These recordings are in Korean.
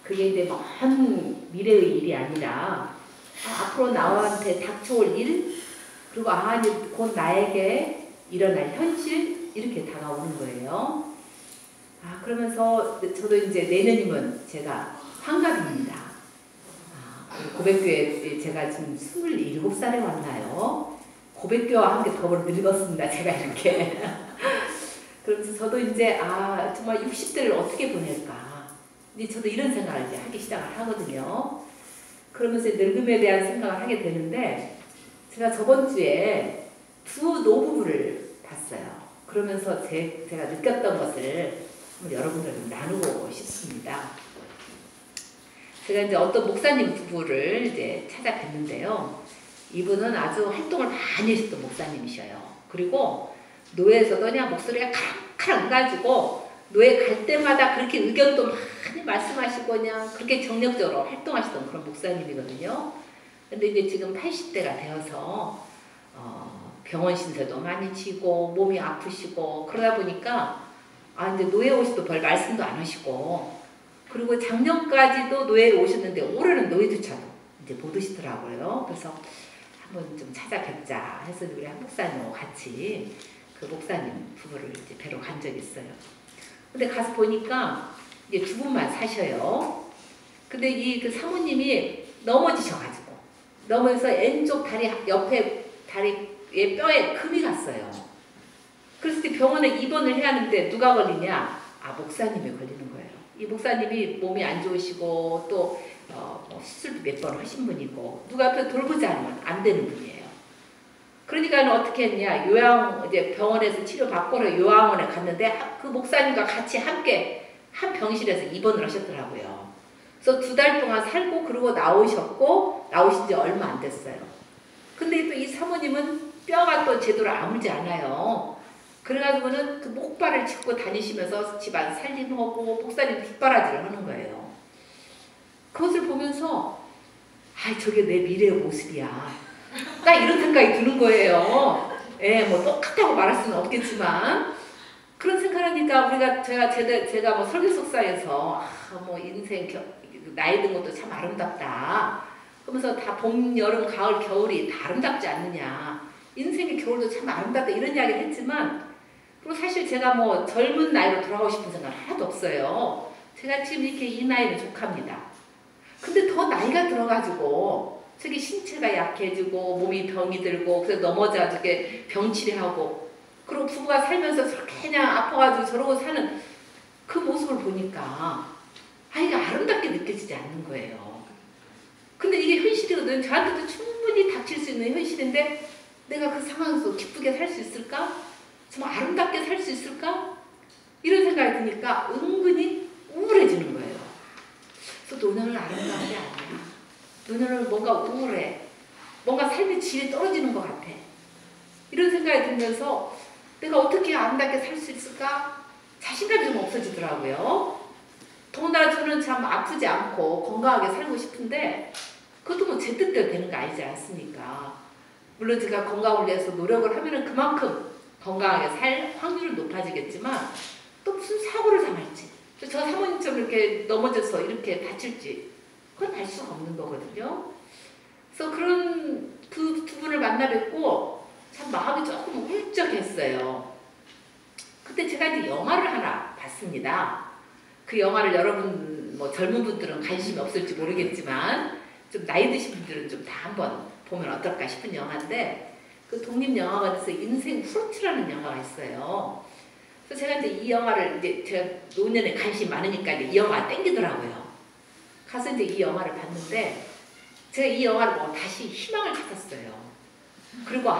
그게 이제 먼 미래의 일이 아니라 앞으로 나한테 닥쳐올 일, 그리고 이제 곧 나에게 일어날 현실, 이렇게 다가오는 거예요. 그러면서 저도 이제 내년이면 제가 환갑입니다. 고백교회 제가 지금 27살에 왔나요? 고백교와 함께 더불어 늙었습니다. 제가 이렇게. 그러면서 저도 이제 정말 60대를 어떻게 보낼까. 이제 저도 이런 생각을 이제 하기 시작을 하거든요. 그러면서 늙음에 대한 생각을 하게 되는데 제가 저번 주에 두 노부부를 봤어요. 그러면서 제가 느꼈던 것을 여러분들과 나누고 싶습니다. 제가 이제 어떤 목사님 부부를 이제 찾아뵀는데요. 이분은 아주 활동을 많이 하셨던 목사님이셔요. 그리고 노예에서도 그냥 목소리가 카락카락 가지고 노예 갈 때마다 그렇게 의견도 많이 말씀하시고 그냥 그렇게 정력적으로 활동하시던 그런 목사님이거든요. 근데 이제 지금 80대가 되어서 병원 신세도 많이 지고 몸이 아프시고 그러다 보니까 이제 노예 오시도 별 말씀도 안 하시고, 그리고 작년까지도 노예를 오셨는데 올해는 노예조차도 이제 못 오시더라고요. 그래서 한번 좀 찾아뵙자 해서 우리 한 목사님하고 같이 그 목사님 부부를 이제 뵈러 간 적이 있어요. 근데 가서 보니까 이제 두 분만 사셔요. 근데 그 사모님이 넘어지셔가지고 넘어져서 왼쪽 다리 옆에 다리에 뼈에 금이 갔어요. 그래서 병원에 입원을 해야 하는데 누가 걸리냐? 목사님이 걸리는 거예요. 이 목사님이 몸이 안 좋으시고 또 수술도 몇 번 하신 분이고 누가 앞에 돌보지 않으면 안 되는 분이에요. 그러니까 어떻게 했냐? 이제 병원에서 치료받고 요양원에 갔는데 그 목사님과 같이 함께 한 병실에서 입원을 하셨더라고요. 그래서 2달 동안 살고 그러고 나오신 지 얼마 안 됐어요. 근데 또 이 사모님은 뼈가 또 제대로 아물지 않아요. 그래가지고는 그 목발을 짚고 다니시면서 집안 살림하고 목사님 뒷바라지를 하는 거예요. 그것을 보면서 저게 내 미래의 모습이야. 딱 이런 생각이 드는 거예요. 뭐 똑같다고 말할 수는 없겠지만 그런 생각하니까 제가 뭐 설교석사에서 뭐 인생 나이 든 것도 참 아름답다. 그러면서 다 봄, 여름, 가을, 겨울이 다 아름답지 않느냐. 인생의 겨울도 참 아름답다 이런 이야기를 했지만, 그리고 사실 제가 뭐 젊은 나이로 돌아가고 싶은 생각 하나도 없어요. 제가 지금 이렇게 이 나이는 족합니다. 근데 더 나이가 들어가지고 저기 신체가 약해지고 몸이 병이 들고 그래서 넘어져가지고 병치레하고 그리고 부부가 살면서 저렇게 그냥 아파가지고 저러고 사는 그 모습을 보니까 이게 아름답게 느껴지지 않는 거예요. 근데 이게 현실이거든. 저한테도 충분히 닥칠 수 있는 현실인데 내가 그 상황에서 기쁘게 살 수 있을까? 정말 아름답게 살 수 있을까? 이런 생각이 드니까 은근히 우울해지는 거예요. 그래서 노년은 아름다운 게 아니야. 노년은 뭔가 우울해. 뭔가 삶의 질이 떨어지는 것 같아. 이런 생각이 들면서 내가 어떻게 아름답게 살 수 있을까? 자신감이 좀 없어지더라고요. 더군다나 저는 참 아프지 않고 건강하게 살고 싶은데 그것도 뭐 제 뜻대로 되는 거 아니지 않습니까? 물론 제가 건강을 위해서 노력을 하면은 그만큼 건강하게 살 확률은 높아지겠지만 또 무슨 사고를 당할지 저 사모님처럼 이렇게 넘어져서 이렇게 다칠지 그건 알 수가 없는 거거든요. 그래서 그런 그 두 분을 만나 뵙고 참 마음이 조금 울적했어요. 그때 제가 이제 영화를 하나 봤습니다. 그 영화를 여러분 뭐 젊은 분들은 관심이 없을지 모르겠지만 좀 나이 드신 분들은 좀 다 한번 보면 어떨까 싶은 영화인데 그 독립영화관에서 인생 후르츠라는 영화가 있어요. 그래서 제가 이제 이 영화를 이제 제가 노년에 관심이 많으니까 이제 이 영화가 땡기더라고요. 가서 이제 이 영화를 봤는데 제가 이 영화를 보고 다시 희망을 찾았어요. 그리고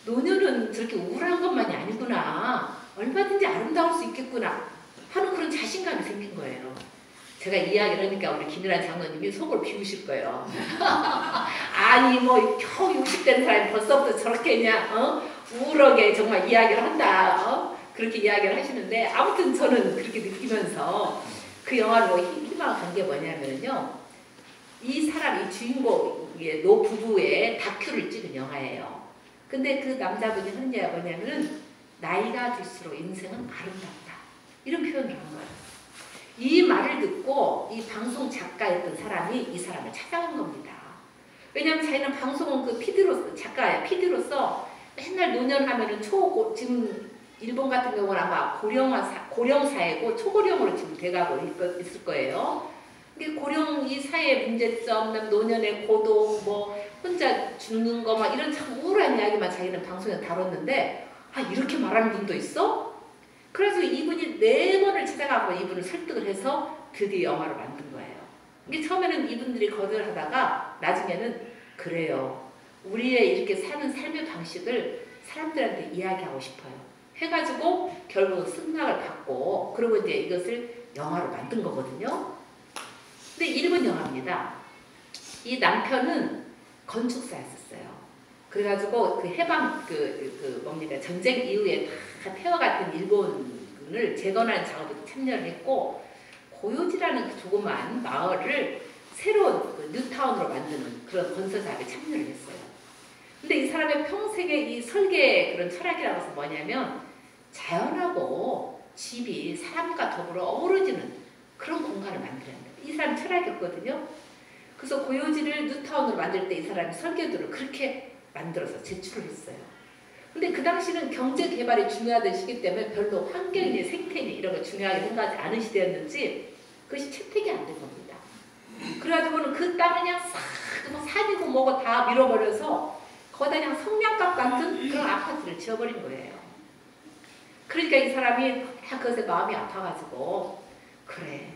노년은 저렇게 우울한 것만이 아니구나. 얼마든지 아름다울 수 있겠구나 하는 그런 자신감이 생긴 거예요. 제가 이야기를 하니까 우리 김일환 장로님이 속을 비우실 거예요. 아니 뭐 겨우 60된 사람이 벌써부터 저렇게 그냥 우울하게 정말 이야기를 한다. 그렇게 이야기를 하시는데 아무튼 저는 그렇게 느끼면서 그 영화로 희망을 간 게 뭐냐면요. 이 주인공의 노부부의 다큐를 찍은 영화예요. 근데 그 남자분이 하는 얘기가 뭐냐면은 나이가 들수록 인생은 아름답다. 이런 표현을 한 거예요. 이 말을 듣고 이 방송 작가였던 사람이 이 사람을 찾아간 겁니다. 왜냐하면 자기는 방송은 그 PD로서 작가야. PD로서 맨날 노년하면은 지금 일본 같은 경우는 아마 고령사회고 초고령으로 지금 돼가고 있을 거예요. 근데 고령 이 사회의 문제점, 노년의 고독, 뭐 혼자 죽는 거 막 이런 참 우울한 이야기만 자기는 방송에 다뤘는데 아 이렇게 말하는 분도 있어? 그래서 이분이 4번을 찾아가고 이분을 설득을 해서 드디어 영화를 만든 거예요. 이게 처음에는 이분들이 거절하다가 나중에는 그래요. 우리의 이렇게 사는 삶의 방식을 사람들한테 이야기하고 싶어요. 해가지고 결국 승낙을 받고 그리고 이제 이것을 영화로 만든 거거든요. 근데 일본 영화입니다. 이 남편은 건축사였었어요. 그래가지고 그 해방 뭡니까 전쟁 이후에 다 폐허같은 일본을 재건하는 작업에 참여를 했고 고요지라는 그 조그만 마을을 새로운 그 뉴타운으로 만드는 그런 건설 사업에 참여를 했어요. 근데 이 사람의 평생의 이 설계 그런 철학이라고 해서 뭐냐면 자연하고 집이 사람과 더불어 어우러지는 그런 공간을 만들어야 한다. 이 사람 철학이었거든요. 그래서 고요지를 뉴타운으로 만들 때 이 사람이 설계도를 그렇게 만들어서 제출을 했어요. 근데 그 당시는 경제 개발이 중요하던 시기 때문에 별로 환경이니 생태니 이런 거 중요하게 생각하지 않은 시대였는지 그것이 채택이 안 된 겁니다. 그래가지고는 그 땅을 그냥 싹 뭐 산이고 뭐고 다 밀어버려서 거기다 그냥 성냥갑 같은 그런 아파트를 지어버린 거예요. 그러니까 이 사람이 다 그것에 마음이 아파가지고 그래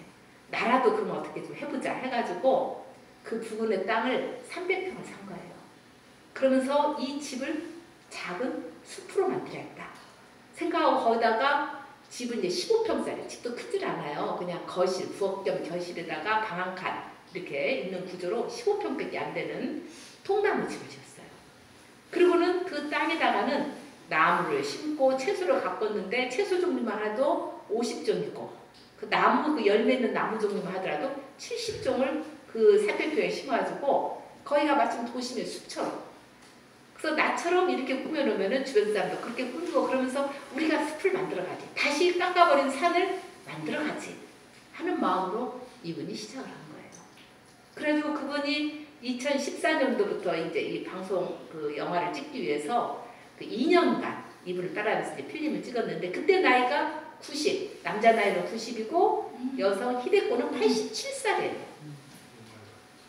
나라도 그럼 어떻게 좀 해보자 해가지고 그 부근의 땅을 300평을 산 거예요. 그러면서 이 집을 작은 숲으로 만들어야겠다 생각하고 거기다가 집은 이제 15평짜리 집도 크질 않아요. 그냥 거실, 부엌 겸 거실에다가 방 한 칸 이렇게 있는 구조로 15평밖에 안 되는 통나무 집을 지었어요. 그리고는 그 땅에다가는 나무를 심고 채소를 가꿨는데 채소 종류만 해도 50종이고 그 나무 그 열매 있는 나무 종류만 하더라도 70종을 그 300평에 심어가지고 거기가 마침 도심의 숲처럼 그래서 나처럼 이렇게 꾸며놓으면 주변 사람도 그렇게 꾸미고 그러면서 우리가 숲을 만들어가지 다시 깎아버린 산을 만들어가지 하는 마음으로 이분이 시작을 한 거예요. 그래가지고 그분이 2014년도부터 이제 이 방송 그 영화를 찍기 위해서 그 2년간 이분을 따라하면서 이제 필름을 찍었는데 그때 나이가 90, 남자 나이는 90이고 여성 히데코는 87살이에요.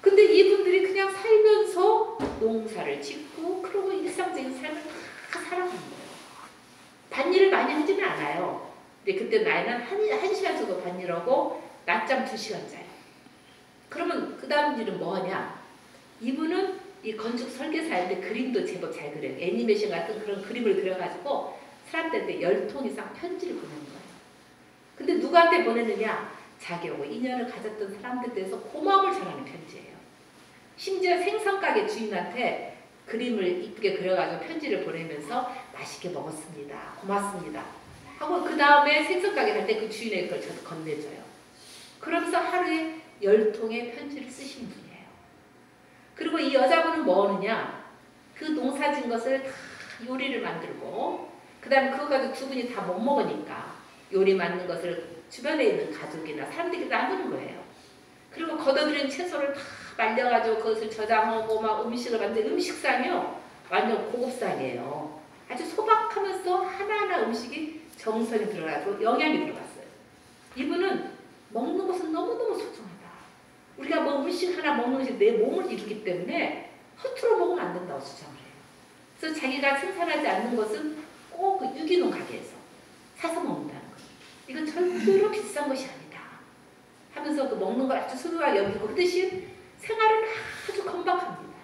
근데 이분들이 그냥 살면서 농사를 짓고 그러고 일상적인 삶을 다 살아간 거예요. 밭일을 많이 하지는 않아요. 근데 그때 나이는 1시간 정도 밭일하고 낮잠 2시간짜리. 그러면 그 다음 일은 뭐 하냐? 이분은 이 건축 설계사인데 그림도 제법 잘 그려요. 애니메이션 같은 그런 그림을 그려가지고 사람들한테 10통 이상 편지를 보내는 거예요. 근데 누구한테 보내느냐? 자기하고 인연을 가졌던 사람들에 대해서 고마움을 전하는 편지예요. 심지어 생선가게 주인한테 그림을 이쁘게 그려가지고 편지를 보내면서 맛있게 먹었습니다. 고맙습니다. 하고 그 다음에 생선가게 갈 때 그 주인에게 그걸 저도 건네줘요. 그러면서 하루에 10통의 편지를 쓰신 분이에요. 그리고 이 여자분은 뭐 하느냐? 그 농사진 것을 다 요리를 만들고 그 다음에 그거 가지고 두 분이 다 못 먹으니까 요리 만든 것을 주변에 있는 가족이나 사람들이 나누는 거예요. 그리고 걷어들인 채소를 다 말려가지고 그것을 저장하고 막 음식을 만드는 음식상이요. 완전 고급상이에요. 아주 소박하면서 하나하나 음식이 정성이 들어가고 영양이 들어갔어요. 이분은 먹는 것은 너무너무 소중하다. 우리가 뭐 음식 하나 먹는 것이 내 몸을 이루기 때문에 허투루 먹으면 안 된다고 주장을 해요. 그래서 자기가 생산하지 않는 것은 꼭 그 유기농 가게에서 사서 먹는다는 거예요. 이건 절대로 비싼 것이 아니다. 하면서 그 먹는 걸 아주 소중하게 여기고 그 대신 생활은 아주 건박합니다.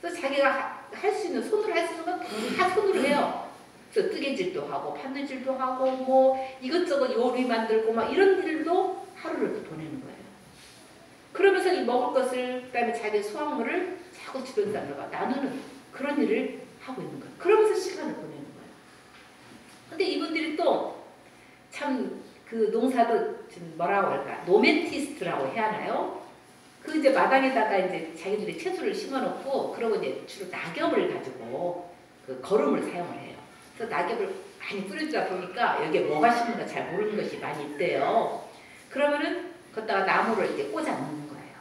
그래서 자기가 할 수 있는 손으로 할 수 있는 건 다 손으로 해요. 그래서 뜨개질도 하고 바느질도 하고 뭐 이것저것 요리 만들고 막 이런 일도 하루를 보내는 거예요. 그러면서 이 먹을 것을 그다음에 자기 수확물을 자꾸 주변 사람들과 나누는 그런 일을 하고 있는 거예요. 그러면서 시간을 보내는 거예요. 근데 이분들이 또 참 그 농사도 좀 뭐라고 할까 노멘티스트라고 해야 하나요? 그 이제 마당에다가 이제 자기들이 채소를 심어놓고 그러고 이제 주로 낙엽을 가지고 그 거름을 사용을 해요. 그래서 낙엽을 많이 뿌려주다 보니까 여기에 뭐가 심는가 잘 모르는 것이 많이 있대요. 그러면은 거기다가 나무를 이제 꽂아 놓는 거예요.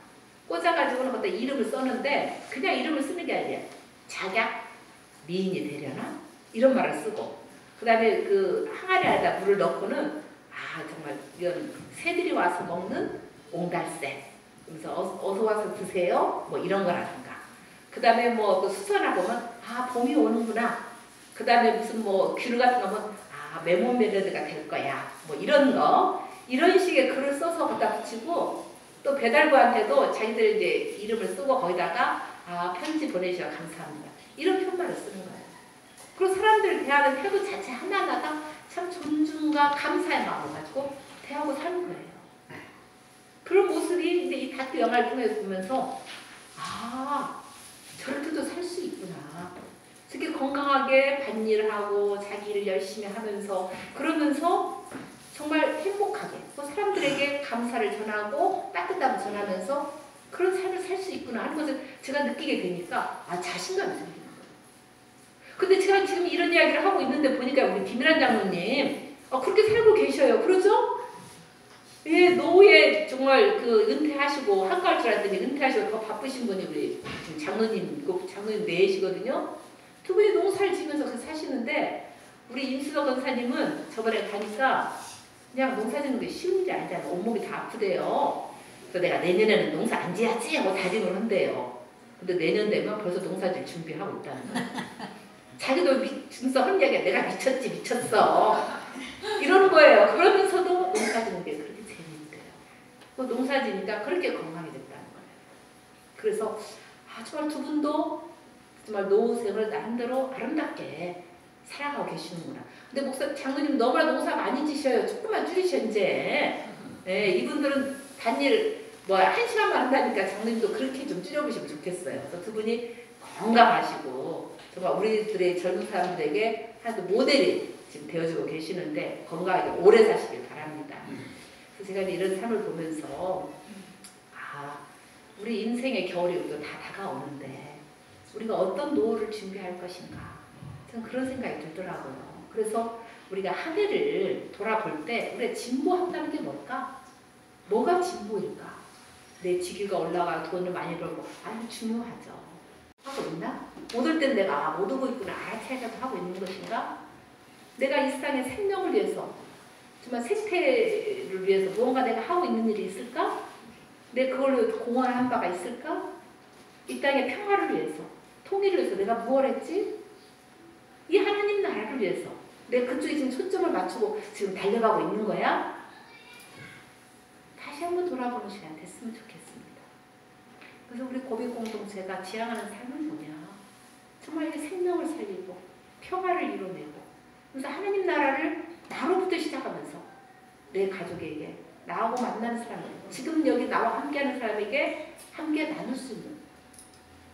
꽂아가지고는 거기다 이름을 썼는데 그냥 이름을 쓰는 게 아니에요. 작약 미인이 되려나? 이런 말을 쓰고 그 다음에 그 항아리 안에다 물을 넣고는 정말 이런 새들이 와서 먹는 옹달새 그래서 어서 와서 드세요 뭐 이런 거라든가 그 다음에 뭐 수선화 보면 봄이 오는구나 그 다음에 무슨 뭐 귤 같은 거 보면 메모메르드가 될 거야 뭐 이런 거 이런 식의 글을 써서 거기다 붙이고 또 배달부한테도 자기들 이제 이름을 쓰고 거기다가 편지 보내주셔서 감사합니다 이런 편말을 쓰는 거예요. 그리고 사람들 대하는 태도 자체 하나하나가 참 존중과 감사의 마음을 가지고 대하고 사는 거예요. 그런 모습이 이제 이 다큐 영화를 통해서 보면서 저렇게도 살 수 있구나. 특히 건강하게 밭일을 하고 자기 일을 열심히 하면서 그러면서 정말 행복하게 사람들에게 감사를 전하고 따뜻함을 전하면서 그런 삶을 살 수 있구나 하는 것을 제가 느끼게 되니까 자신감이 생기는 거예요. 근데 제가 지금 이런 이야기를 하고 있는데 보니까 우리 김일환 장로님 그렇게 살고 계셔요. 그러죠? 예, 노후에 정말 그 은퇴하시고 한가할 줄 알았더니 은퇴하시고 더 바쁘신 분이 우리 지금 장로님 내시거든요. 두 분이 농사를 지면서 사시는데 우리 임수덕 권사님은 저번에 가니까 그냥 농사 짓는 게 쉬운 게 아니잖아. 온몸이 다 아프대요. 그래서 내가 내년에는 농사 안 지었지 하고 다짐을 한대요. 근데 내년 되면 벌써 농사질 준비하고 있다는 거예요. 자기도 지면서 하는 이야기야. 내가 미쳤어. 이러는 거예요. 그러면서도 농사 짓는 게 그렇게 재미있대요. 그 농사 지니까 그렇게 건강해졌다는 거예요. 그래서 정말 두 분도 정말 노후생을 나름대로 아름답게 살아가고 계시는구나. 근데 목사 장로님 너무나 농사 많이 지셔요. 조금만 줄이셔 이제. 네, 이분들은 단일 1시간만 한다니까 장로님도 그렇게 좀 줄여보시면 좋겠어요. 그래서 두 분이 건강하시고 정말 우리들의 젊은 사람들에게 하나도 모델이 지금 되어주고 계시는데 건강하게 오래 사시길 바랍니다. 그래서 제가 이런 삶을 보면서 우리 인생의 겨울이 또 다 다가오는데 우리가 어떤 노후를 준비할 것인가 저는 그런 생각이 들더라고요. 그래서 우리가 한 해를 돌아볼 때 우리가 진보한다는 게 뭘까? 뭐가 진보일까? 내 직위가 올라가 돈을 많이 벌고 중요하죠. 하고 있나? 못 올 땐 내가 못 오고 있구나 알아차려서 하고 있는 것인가? 내가 이 세상의 생명을 위해서 정말 생태를 위해서 무언가 내가 하고 있는 일이 있을까? 내 그걸로 공헌한 바가 있을까? 이 땅의 평화를 위해서 통일을 위해서 내가 무엇을 했지? 이 하나님 나라를 위해서 내가 그쪽에 지금 초점을 맞추고 지금 달려가고 있는 거야? 다시 한번 돌아보는 시간 됐으면 좋겠습니다. 그래서 우리 고백 공동체가 지향하는 삶은 뭐냐? 정말 생명을 살리고 평화를 이뤄내고 그래서 하나님 나라를 나로부터 시작하면서 내 가족에게 나하고 만나는 사람 지금 여기 나와 함께하는 사람에게 함께 나눌 수 있는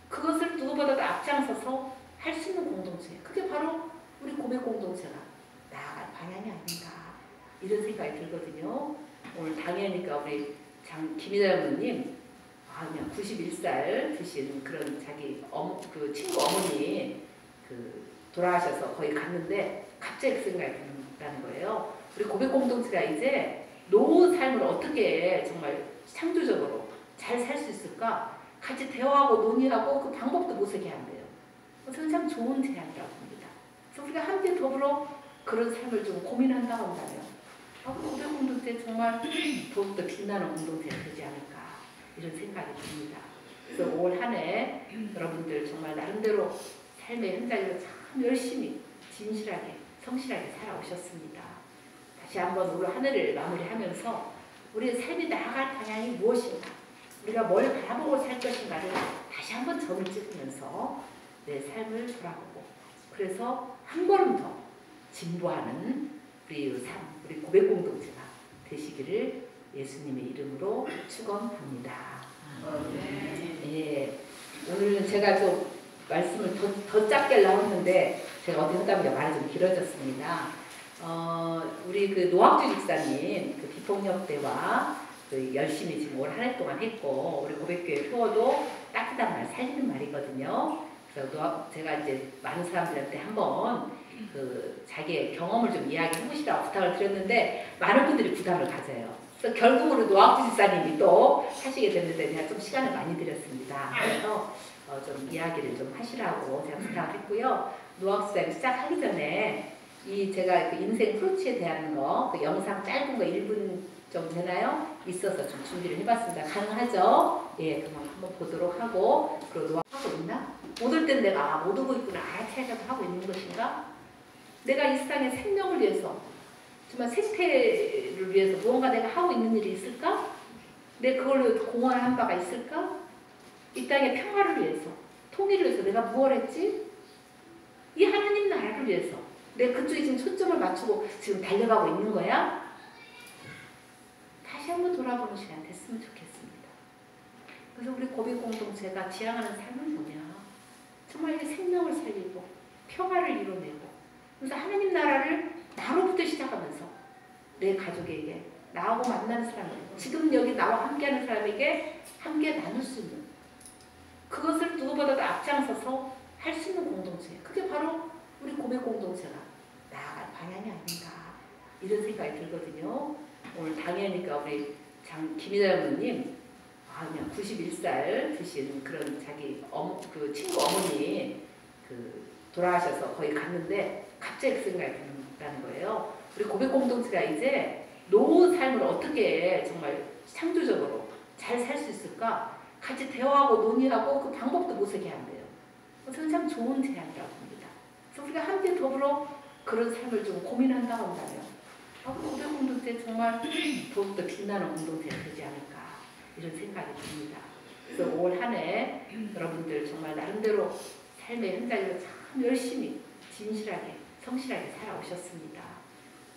그것을 누구보다도 앞장서서 할 수 있는 공동체 그게 바로 우리 고백 공동체가 나아갈 방향이 아닌가 이런 생각이 들거든요. 오늘 당연히니까 우리 김희자 장로님 그냥 91살 드신 그런 자기 그 친구 어머니 돌아가셔서 거기 갔는데 갑자기 그 생각이 든다는 거예요. 우리 고백 공동체가 이제 노후 삶을 어떻게 정말 창조적으로 잘 살 수 있을까 같이 대화하고 논의하고 그 방법도 모색해야 한대요. 저는 참 좋은 제안이라고 봅니다. 그래서 우리가 함께 더불어 그런 삶을 좀 고민한다고 한다면 고백 공동체 정말 더욱더 빛나는 공동체가 되지 않을까 이런 생각이 듭니다. 그래서 올 한 해 여러분들 정말 나름대로 삶의 현장에서 참 열심히 진실하게 성실하게 살아오셨습니다. 다시 한번 올 한 해를 마무리하면서 우리의 삶이 나아갈 방향이 무엇인가 우리가 뭘 바라보고 살 것인가를 다시 한번 점을 찍으면서 내 삶을 돌아보고 그래서 한 걸음 더 진보하는 우리 삶, 우리 고백 공동체가 되시기를 예수님의 이름으로 축원합니다. 예, 오늘은 제가 좀 말씀을 더 짧게 하려고 했는데 제가 어디 하다 보니까 말이 좀 길어졌습니다. 우리 그 노학주 집사님 그 비폭력대와 열심히 지금 올 한 해 동안 했고 우리 고백교회 표어도 따뜻한 말 살리는 말이거든요. 그래서 제가 이제 많은 사람들한테 한번 자기의 경험을 좀 이야기해 보시라고 부탁을 드렸는데 많은 분들이 부담을 가져요. 그래서 결국으로 노학주 집사님이 또 하시게 됐는데 제가 좀 시간을 많이 드렸습니다. 그래서 좀 이야기를 좀 하시라고 제가 부탁했고요. 노학주 집사님 시작하기 전에 이 제가 그 인생 프로치에 대한 거, 그 영상 짧은 거 1분 정도 되나요? 있어서 좀 준비를 해봤습니다. 가능하죠? 예, 그럼 한번 보도록 하고, 그리고 노학 하고 있나? 못 올 땐 내가 못 오고 있구나. 알아차려서 하고 있는 것인가? 내가 이 세상의 생명을 위해서, 정말 생태를 위해서 무언가 내가 하고 있는 일이 있을까? 내 그걸로 공헌한 바가 있을까? 이 땅의 평화를 위해서, 통일을 위해서 내가 무엇을 했지? 이 하나님 나라를 위해서 내가 그쪽에 지금 초점을 맞추고 지금 달려가고 있는 거야? 다시 한번 돌아보는 시간 됐으면 좋겠습니다. 그래서 우리 고백 공동체가 지향하는 삶은 뭐냐? 정말 이게 생명을 살리고 평화를 이뤄내고, 그래서 하나님 나라를 나로부터 시작하면서 내 가족에게, 나하고 만나는 사람, 지금 여기 나와 함께하는 사람에게 함께 나눌 수 있는, 그것을 누구보다도 앞장서서 할 수 있는 공동체, 그게 바로 우리 고백 공동체가 나아갈 방향이 아닌가, 이런 생각이 들거든요. 오늘 당연히니까 우리 김희자 장로님, 그냥 91살 드신 그런 자기 그 친구 어머니 돌아가셔서 거기 갔는데 갑자기 그 생각이 든다는 거예요. 우리 고백 공동체가 이제 노후 삶을 어떻게 정말 창조적으로 잘 살 수 있을까? 같이 대화하고 논의하고 그 방법도 모색해야 한대요. 저는 참 좋은 제안이라고 봅니다. 그래서 우리가 함께 더불어 그런 삶을 좀 고민한다고 한다면 고백 공동체 정말 더욱더 빛나는 공동체가 되지 않을까, 이런 생각이 듭니다. 그래서 올 한 해 여러분들 정말 나름대로 삶의 현장에서 참 열심히 진실하게 성실하게 살아오셨습니다.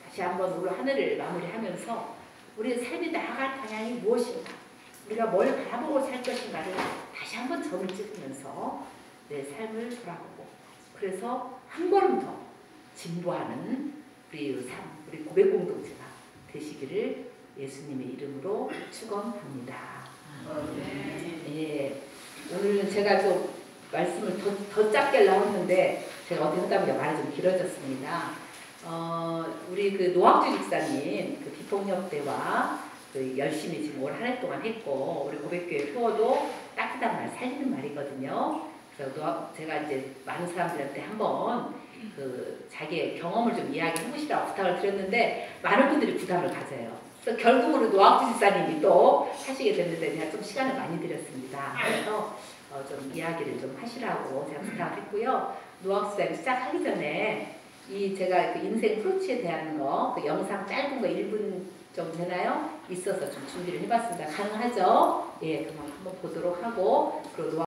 다시 한번 올 한 해를 마무리하면서 우리의 삶이 나아갈 방향이 무엇인가, 우리가 뭘 바라보고 살 것인가를 다시 한번 점을 찍으면서 내 삶을 돌아보고, 그래서 한 걸음 더 진보하는 우리 삶, 우리 고백 공동체가 되시기를 예수님의 이름으로 축원합니다. 예, 오늘은 제가 좀 말씀을 더 짧게 하려고 했는데 제가 어디 하다 보니까 말이 좀 길어졌습니다. 우리 그 노학주 집사님 그 비폭력대와 열심히 지금 올 한 해 동안 했고, 우리 고백교회 표어도 따뜻한 말 살리는 말이거든요. 그래서 제가 이제 많은 사람들한테 한번 자기의 경험을 좀 이야기해 보시라고 부탁을 드렸는데 많은 분들이 부담을 가져요. 그래서 결국으로 노학주 집사님이 또 하시게 됐는데 제가 좀 시간을 많이 드렸습니다. 그래서 좀 이야기를 좀 하시라고 제가 부탁했고요. 노학주 집사님 시작하기 전에 이 제가 그 인생 프로치에 대한 거, 그 영상 짧은 거 1분 정도 되나요? 있어서 좀 준비를 해봤습니다. 가능하죠? 예, 그럼 한번 보도록 하고, 그리고